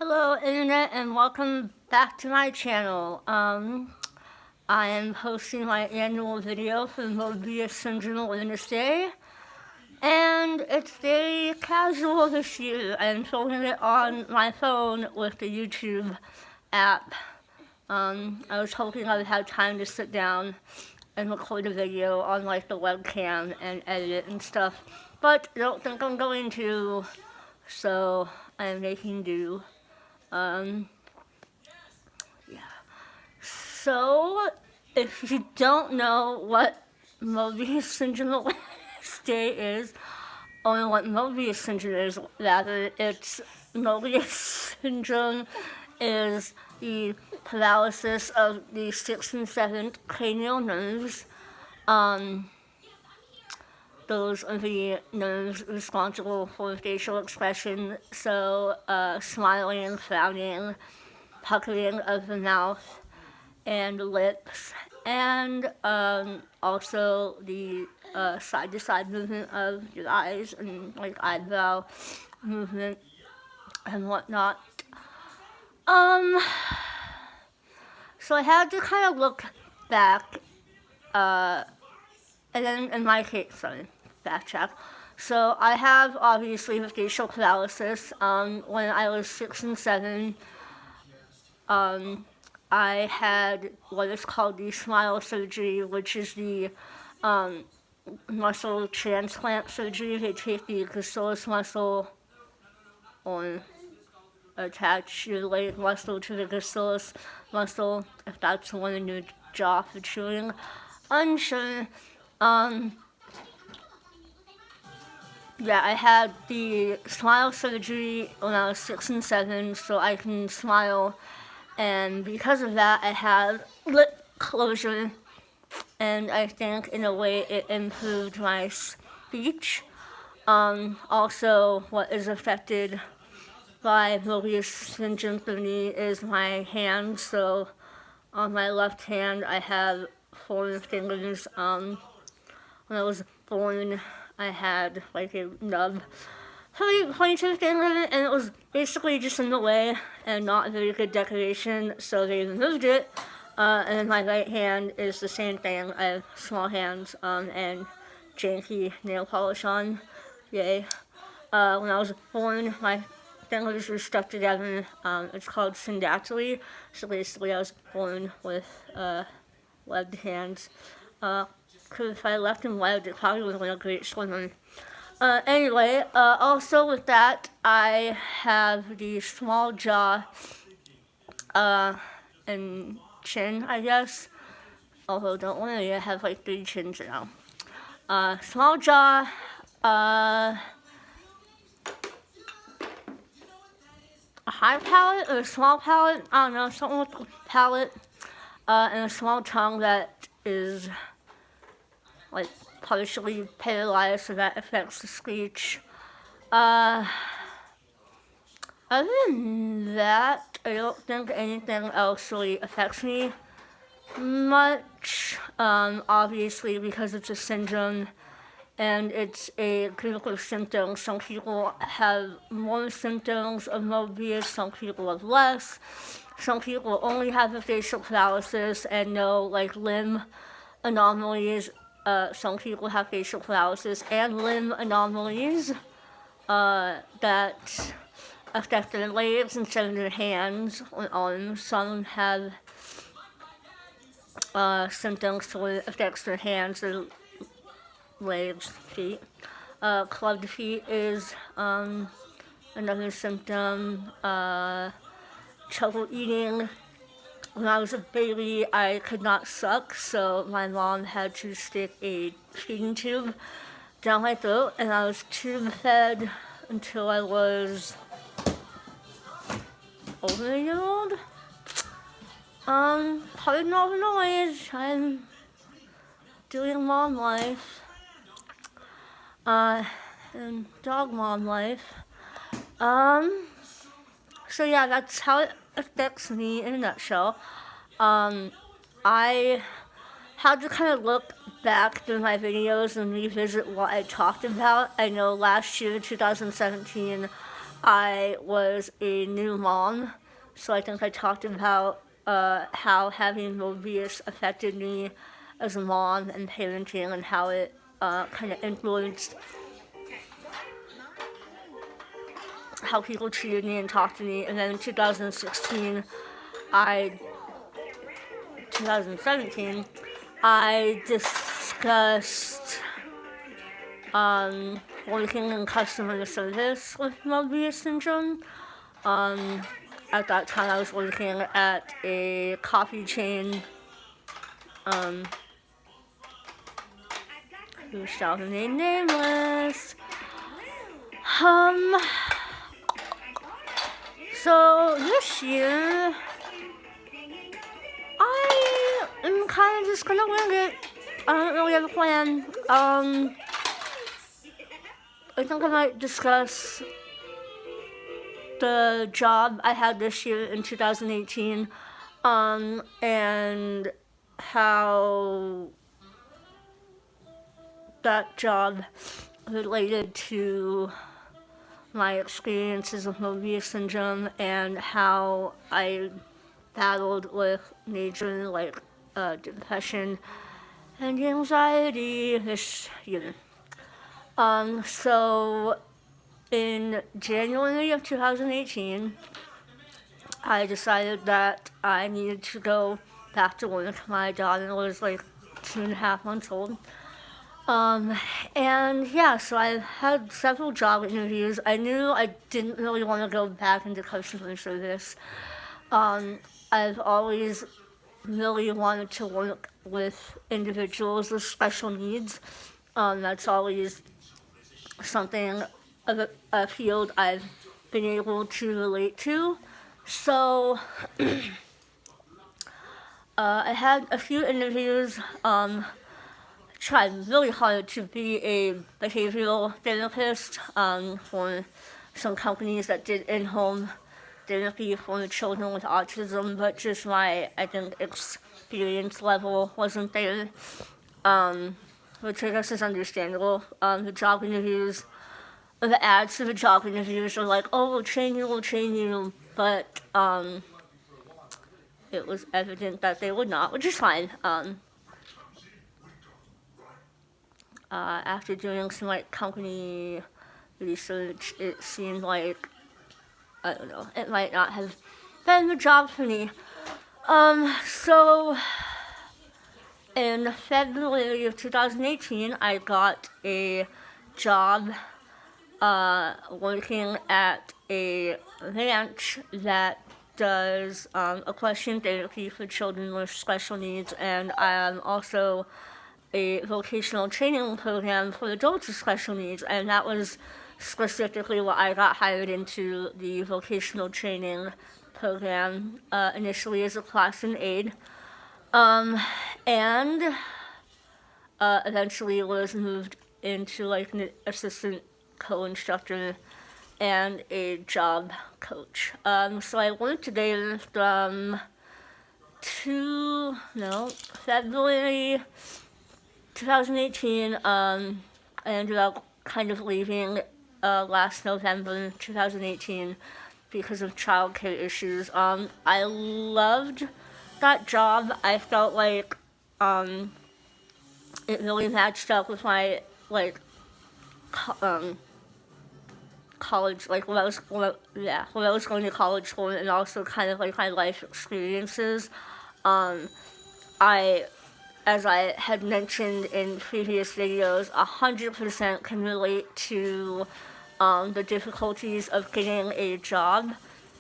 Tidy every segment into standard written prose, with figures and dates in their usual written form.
Hello, Internet, and welcome back to my channel. I am posting my annual video for Moebius Syndrome Awareness Day, and it's very casual this year. I'm filming it on my phone with the YouTube app. I was hoping I would have time to sit down and record a video on like the webcam and edit it and stuff, but I don't think I'm going to, so I'm making do. Um, yeah. So, if you don't know what Moebius Syndrome Awareness Day is, or what Moebius Syndrome is, rather, it's Moebius Syndrome is the paralysis of the 6th and 7th cranial nerves. Those are the nerves responsible for facial expression, so smiling, frowning, puckering of the mouth and lips, and also the side-to-side movement of your eyes and like eyebrow movement and whatnot. So I had to kind of look back, and then in my case, backtrack. So I have obviously the facial paralysis. When I was 6 and 7, I had what is called the smile surgery, which is the muscle transplant surgery. They take the gracilis muscle or attach your leg muscle to the gracilis muscle, if that's the one in your jaw for chewing. Unsure. Yeah, I had the smile surgery when I was 6 and 7, so I can smile, and because of that, I have lip closure, and I think in a way it improved my speech. Also, what is affected by Moebius syndrome for me is my hands. So on my left hand, I have 4 fingers. When I was born, I had like a nub, probably 22 fingers, and it was basically just in the way and not a very good decoration, so they removed it. And my right hand is the same thing. I have small hands and janky nail polish on. Yay. When I was born, my fingers were stuck together. It's called syndactyly. So basically, I was born with webbed hands. Because if I left them webbed, it probably would have been a great swimmer. Anyway, also with that, I have the small jaw and chin, I guess. Although, don't worry, I have like 3 chins now. Small jaw, a high palate or a small palate, I don't know, something with the palate, and a small tongue that is like partially paralyzed, so that affects the speech. Other than that, I don't think anything else really affects me much. Obviously, because it's a syndrome and it's a group of symptoms. Some people have more symptoms of Moebius, some people have less. Some people only have the facial paralysis and no like limb anomalies. Some people have facial paralysis and limb anomalies that affect their legs instead of their hands or arms. Some have symptoms that affects their hands, their legs, feet. Clubbed feet is another symptom. Trouble eating. When I was a baby, I could not suck, so my mom had to stick a feeding tube down my throat, and I was tube fed until I was over a year old. Pardon all the noise. I'm doing mom life. And dog mom life. So yeah, that's how it affects me in a nutshell. I had to kind of look back through my videos and revisit what I talked about. I know last year, 2017, I was a new mom, so I think I talked about how having Moebius affected me as a mom and parenting, and how it kind of influenced how people treated me and talked to me. And then in 2016, I 2017, I discussed working in customer service with Moebius syndrome. At that time, I was working at a coffee chain, who shall remain nameless. So this year, I am kind of just gonna wing it. I don't really have a plan. I think I might discuss the job I had this year in 2018, and how that job related to my experiences with Moebius syndrome, and how I battled with major depression and anxiety this year. So in January of 2018, I decided that I needed to go back to work. My daughter was like 2.5 months old. And yeah, so I had several job interviews. I knew I didn't really want to go back into customer service. I've always really wanted to work with individuals with special needs. That's always something of a field I've been able to relate to. So I had a few interviews. Tried really hard to be a behavioral therapist for some companies that did in-home therapy for children with autism, but just my, I think, experience level wasn't there, which I guess is understandable. The job interviews, the ads for the job interviews are like, oh, we'll train you, but it was evident that they would not, which is fine. After doing some company research, it seemed like, I don't know, it might not have been the job for me. So in February of 2018, I got a job working at a ranch that does equestrian therapy for children with special needs, and also a vocational training program for adults with special needs, and that was specifically what I got hired into, the vocational training program, initially as a classroom aide, and eventually was moved into an assistant co-instructor and a job coach. So I worked there from February 2018. I ended up kind of leaving last November 2018 because of childcare issues. I loved that job. I felt like it really matched up with my college, when I was going to college for, and also kind of my life experiences. As I had mentioned in previous videos, 100% can relate to the difficulties of getting a job,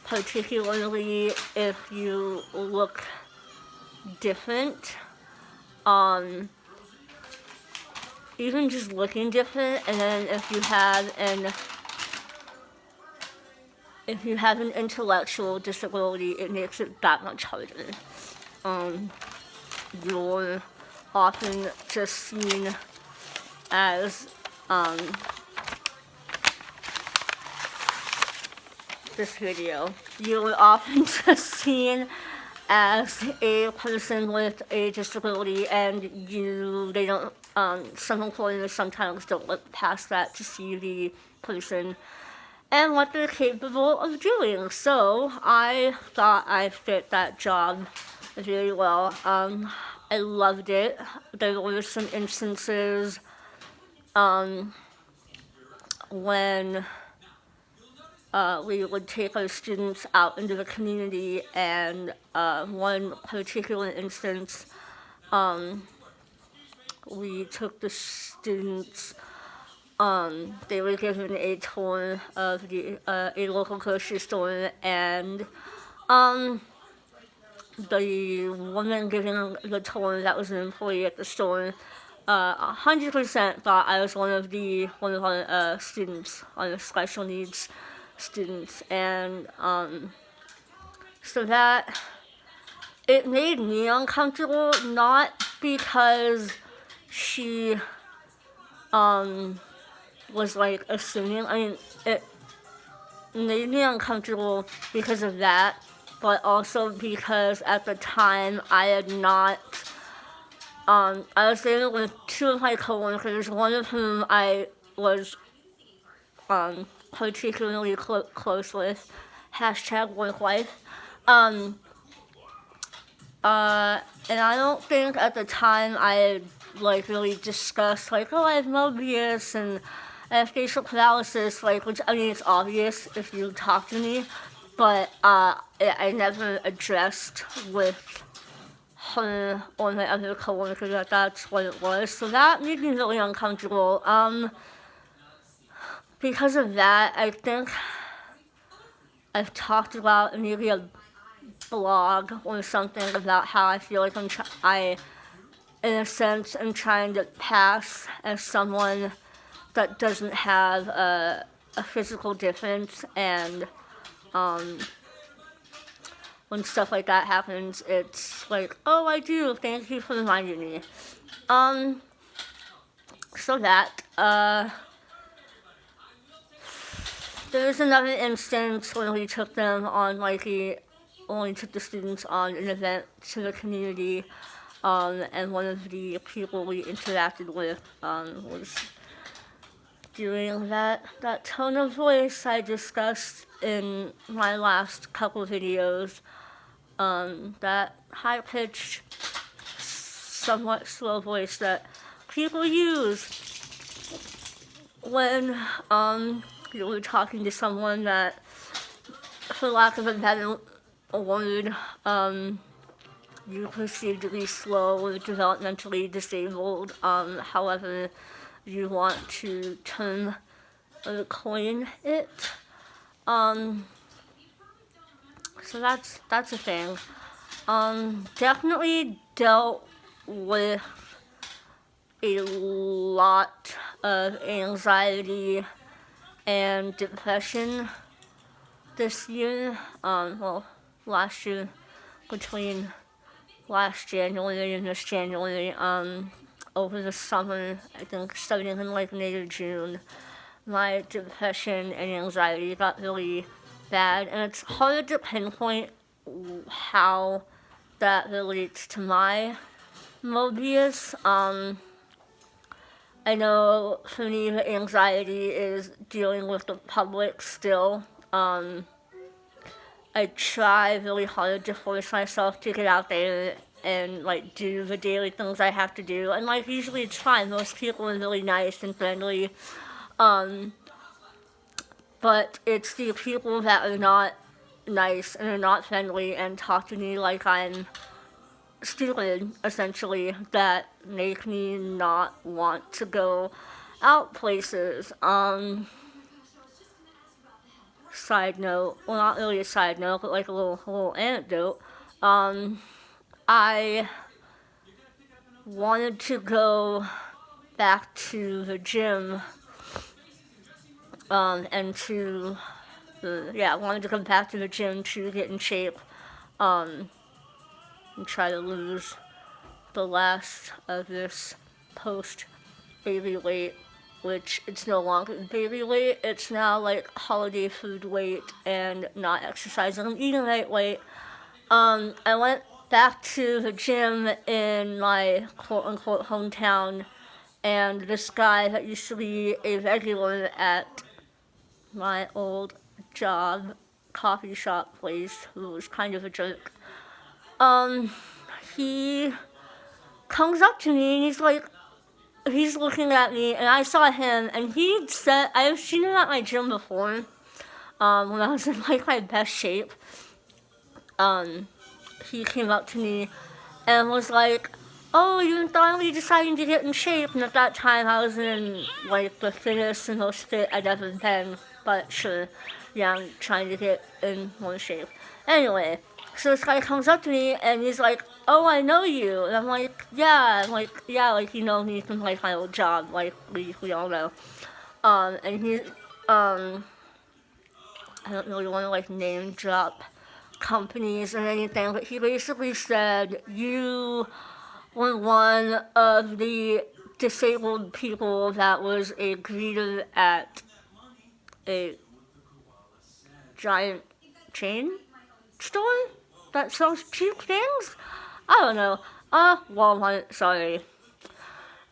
particularly if you look different. Even just looking different, and then if you have an intellectual disability, it makes it that much harder. You're often just seen as this video. You're often just seen as a person with a disability, and some employers sometimes don't look past that to see the person and what they're capable of doing. So I thought I fit that job really well. I loved it. There were some instances when we would take our students out into the community, and one particular instance, we took the students. They were given a tour of a local grocery store, and the woman giving the tour, that was an employee at the store, 100% thought I was one of our students, one of the special needs students, and so that it made me uncomfortable, not because she was like assuming. I mean, it made me uncomfortable because of that, but also because at the time I had not. I was there with two of my coworkers, one of whom I was particularly close with. #work life. And I don't think at the time I had like really discussed like, oh, I have Moebius and I have facial paralysis, like, which, I mean, it's obvious if you talk to me, but I never addressed with her or my other coworkers that that's what it was. So that made me really uncomfortable. Because of that, I think I've talked about maybe a blog or something about how I feel like in a sense, am trying to pass as someone that doesn't have a physical difference, and when stuff like that happens, it's like, oh, I do, thank you for reminding me. So that, there's another instance when we took them on, like, when we took the students on an event to the community, and one of the people we interacted with was doing that tone of voice I discussed in my last couple videos, that high-pitched, somewhat slow voice that people use when you're talking to someone that, for lack of a better word, you perceive to be slow or developmentally disabled, however you want to term or coin it. So that's a thing. Definitely dealt with a lot of anxiety and depression this year. Last year, between last January and this January, over the summer, I think starting in like May or June, my depression and anxiety got really bad, and it's hard to pinpoint how that relates to my Moebius. I know for me the anxiety is dealing with the public still. I try really hard to force myself to get out there and like do the daily things I have to do, and like usually it's fine. Most people are really nice and friendly, but it's the people that are not nice and are not friendly and talk to me like I'm stupid, essentially, that make me not want to go out places. Side note, well, not really a side note, but like a little anecdote. I wanted to go back to the gym, and to, wanted to come back to the gym to get in shape, and try to lose the last of this post-baby weight, which it's no longer baby weight, it's now like holiday food weight and not exercising and eating right weight. I went back to the gym in my quote-unquote hometown, and this guy that used to be a regular at my old job coffee shop place, who was kind of a jerk. Um, he comes up to me and he's like, he's looking at me, and I saw him, and he said, I've seen him at my gym before, when I was in like my best shape. He came up to me and was like, "Oh, you're finally deciding to get in shape." And at that time, I was in like the thinnest and most fit I'd ever been. But sure, yeah, I'm trying to get in more shape. Anyway, so this guy comes up to me and he's like, "Oh, I know you." And I'm like, "Yeah." I'm like, "Yeah, like you know me from like my old job. Like we all know." And he, I don't really want to like name drop companies or anything, but he basically said, "You were one of the disabled people that was a greeter at a giant chain store that sells cheap things." I don't know. Walmart, sorry.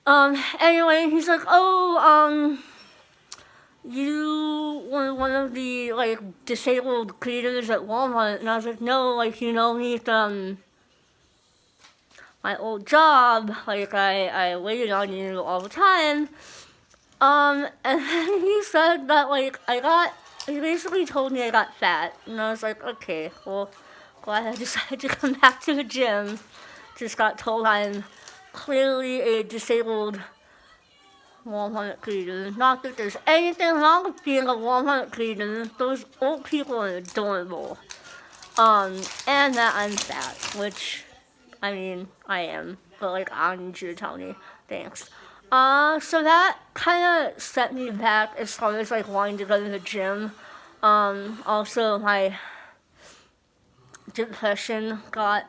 Anyway, he's like, "Oh, you were one of the, like, disabled greeters at Walmart." And I was like, "No, like, you know me from my old job. Like, I waited on you all the time." And then he said that, like, he basically told me I got fat. And I was like, "Okay, well, glad I decided to come back to the gym." Just got told I'm clearly a disabled Walmart greeter. Not that there's anything wrong with being a Walmart greeter. Those old people are adorable. And that I'm fat, which, I mean, I am. But, like, I don't need you to tell me. Thanks. So that kind of set me back as far as, like, wanting to go to the gym. Also, my depression got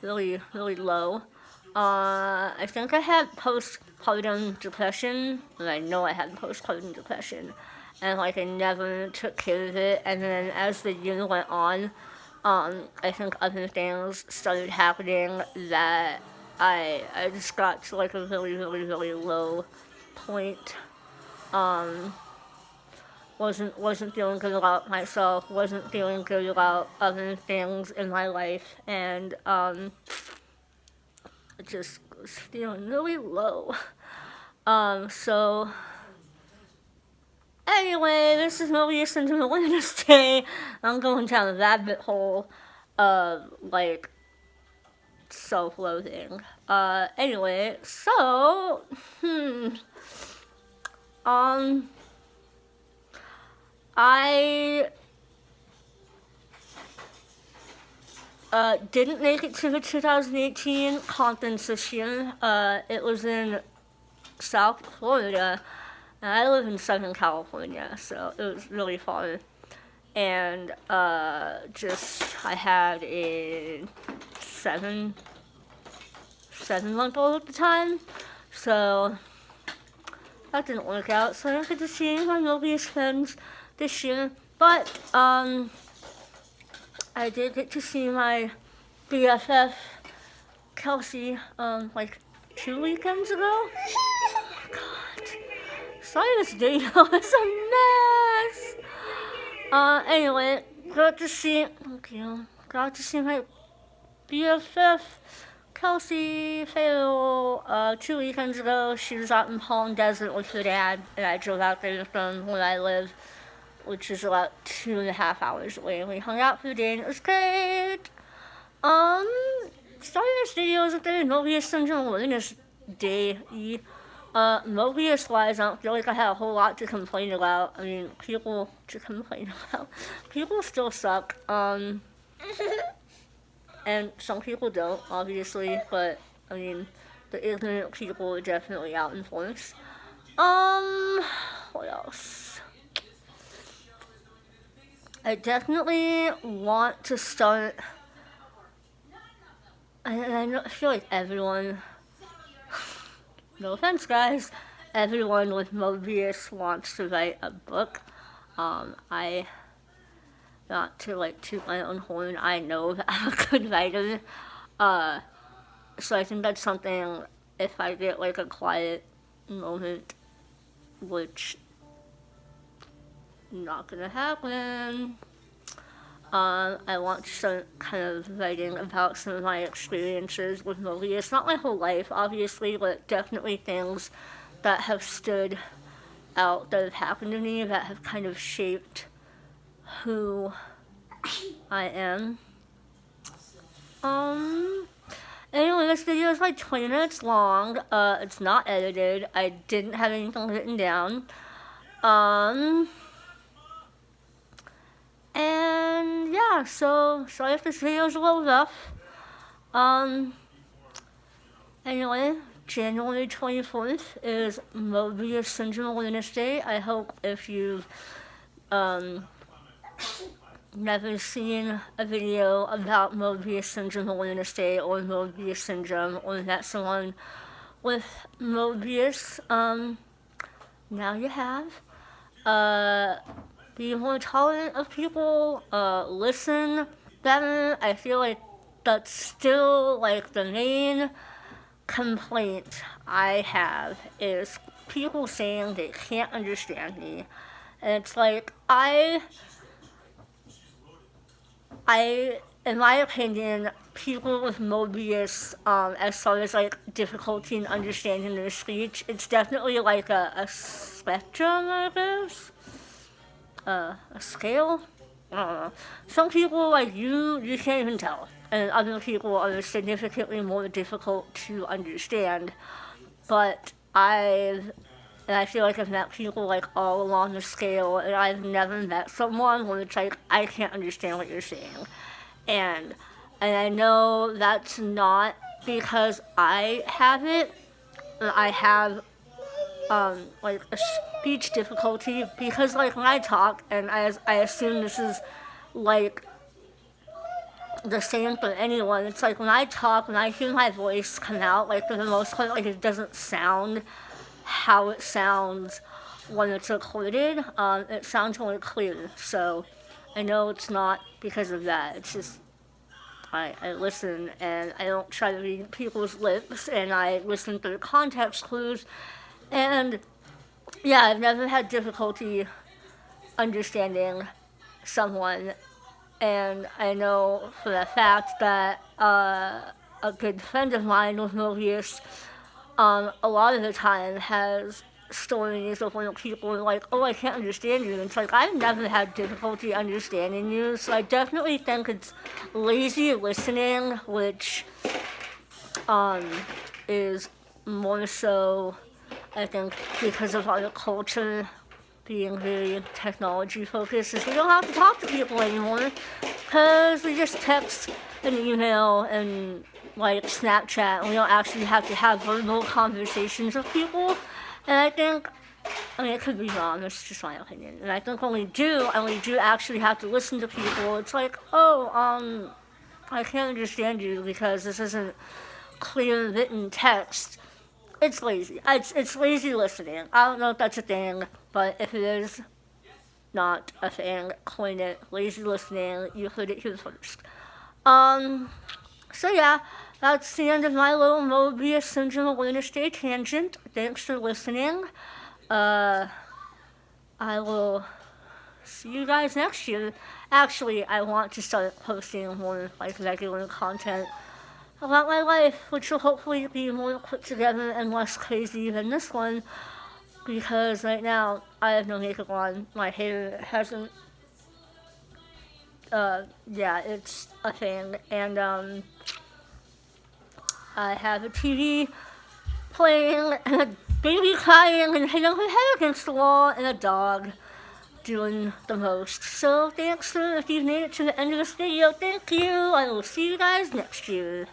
really, really low. I think I had postpartum depression, and I know I had postpartum depression, and like I never took care of it. And then as the year went on, I think other things started happening that I just got to like a really, really, really low point. Wasn't feeling good about myself. Wasn't feeling good about other things in my life, and just was feeling really low. So anyway, this is Moebius Syndrome Awareness Day. I'm going down a rabbit hole of like self-loathing. Anyway, so I didn't make it to the 2018 conference this year. It was in South Florida, and I live in Southern California, so it was really fun. And I had a seven-month-old at the time, so that didn't work out. So I didn't get to see any of my Moebius friends this year, but I did get to see my BFF Kelsey like 2 weekends ago. Oh my god. Sorry, this video is a mess. Anyway, got to see my BFF Kelsey Fayetteville 2 weekends ago. She was out in Palm Desert with her dad, and I drove out there from where I live, which is about 2.5 hours away. And we hung out for the day, and it was great. Starting this video is a very Moebius Syndrome Awareness Day. Moebius-wise, I don't feel like I had a whole lot to complain about. I mean, people to complain about. People still suck. And some people don't, obviously, but, I mean, the ignorant people are definitely out in force. What else? I definitely want to start, and I feel like everyone, no offense guys, everyone with Moebius wants to write a book. I, not to like toot my own horn, I know that I'm a good writer. So I think that's something, if I get like a quiet moment, which not gonna happen. I want to start kind of writing about some of my experiences with Moebius. Not my whole life, obviously, but definitely things that have stood out, that have happened to me, that have kind of shaped who I am. Anyway, this video is like 20 minutes long. It's not edited. I didn't have anything written down. And yeah, so sorry if this video is a little rough. Anyway, January 24th is Moebius Syndrome Awareness Day. I hope if you've never seen a video about Moebius Syndrome Awareness Day or Moebius Syndrome, or that someone with Moebius, now you have. Be more tolerant of people, listen better. I feel like that's still like the main complaint I have is people saying they can't understand me. And it's like, in my opinion, people with Moebius, as far as like difficulty in understanding their speech, it's definitely like a spectrum, I guess. A scale? I don't know. Some people, like you can't even tell. And other people are significantly more difficult to understand. But I feel like I've met people like all along the scale, and I've never met someone where it's like, I can't understand what you're saying. And I know that's not because I have it. I have like a speech difficulty because like when I talk, and I assume this is like the same for anyone, it's like when I talk, when I hear my voice come out, like for the most part, like it doesn't sound how it sounds when it's recorded. It sounds more clear, so I know it's not because of that. It's just I listen, and I don't try to read people's lips, and I listen for the context clues. And yeah, I've never had difficulty understanding someone, and I know for the fact that a good friend of mine with Moebius, a lot of the time has stories of when people are like, oh, I can't understand you. And it's like, I've never had difficulty understanding you, so I definitely think it's lazy listening, which is more so, I think, because of our culture being very technology focused, is we don't have to talk to people anymore because we just text and email and like Snapchat, and we don't actually have to have verbal conversations with people. And I think, I mean, it could be wrong, it's just my opinion. And I think when we do actually have to listen to people, it's like, oh, I can't understand you because this isn't clear written text. It's lazy. It's lazy listening. I don't know if that's a thing, but if it is not a thing, coin it. Lazy listening. You heard it here first. So yeah, that's the end of my little Moebius Syndrome Awareness Day tangent. Thanks for listening. I will see you guys next year. Actually, I want to start posting more like regular content about my life, which will hopefully be more put together and less crazy than this one, because right now I have no makeup on. My hair hasn't, yeah, it's a thing, and I have a TV playing, and a baby crying and hitting her head against the wall, and a dog doing the most. So thanks if you've made it to the end of this video. Thank you. I will see you guys next year.